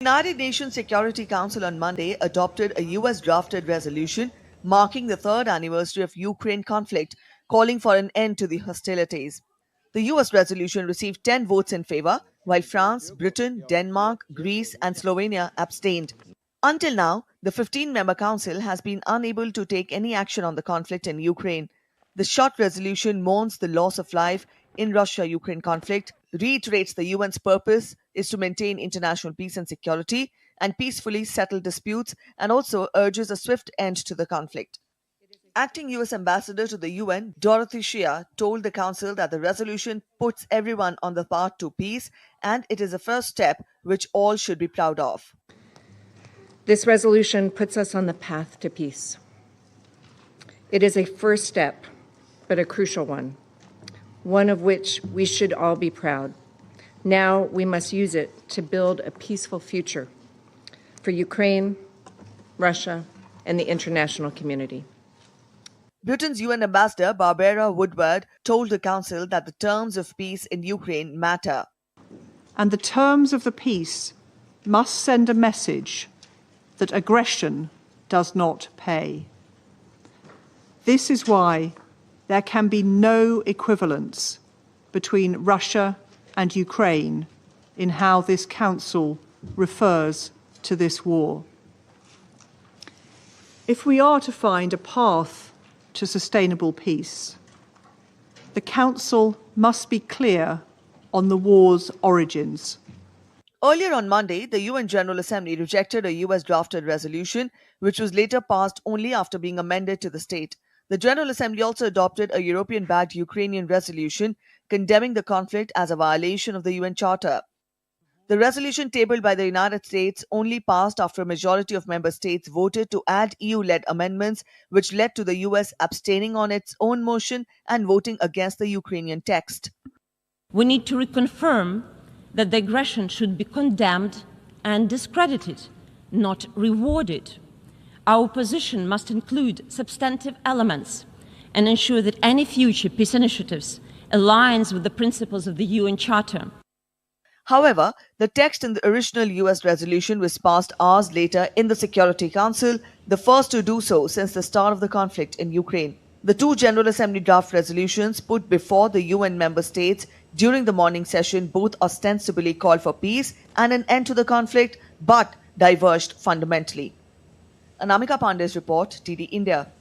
The United Nations Security Council on Monday adopted a US drafted resolution marking the third anniversary of Ukraine conflict, calling for an end to the hostilities. The US resolution received 10 votes in favor, while France, Britain, Denmark, Greece, and Slovenia abstained. Until now, the 15-member council has been unable to take any action on the conflict in Ukraine. The short resolution mourns the loss of life in Russia-Ukraine conflict, reiterates the UN's purpose is to maintain international peace and security and peacefully settle disputes, and also urges a swift end to the conflict. Acting US Ambassador to the UN, Dorothy Shea, told the Council that the resolution puts everyone on the path to peace and it is a first step which all should be proud of. This resolution puts us on the path to peace. It is a first step, but a crucial one of which we should all be proud. Now we must use it to build a peaceful future for Ukraine, Russia, and the international community. Britain's UN Ambassador Barbara Woodward told the Council that the terms of peace in Ukraine matter. And the terms of the peace must send a message that aggression does not pay. This is why there can be no equivalence between Russia and Ukraine in how this Council refers to this war. If we are to find a path to sustainable peace, the Council must be clear on the war's origins. Earlier on Monday, the UN General Assembly rejected a US drafted resolution, which was later passed only after being amended to the state. The General Assembly also adopted a European-backed Ukrainian resolution condemning the conflict as a violation of the UN Charter. The resolution tabled by the United States only passed after a majority of member states voted to add EU-led amendments, which led to the US abstaining on its own motion and voting against the Ukrainian text. We need to reconfirm that the aggression should be condemned and discredited, not rewarded. Our position must include substantive elements and ensure that any future peace initiatives aligns with the principles of the UN Charter. However, the text in the original US resolution was passed hours later in the Security Council, the first to do so since the start of the conflict in Ukraine. The two General Assembly draft resolutions put before the UN member states during the morning session both ostensibly called for peace and an end to the conflict, but diverged fundamentally. Anamika Pandey's report, TD India.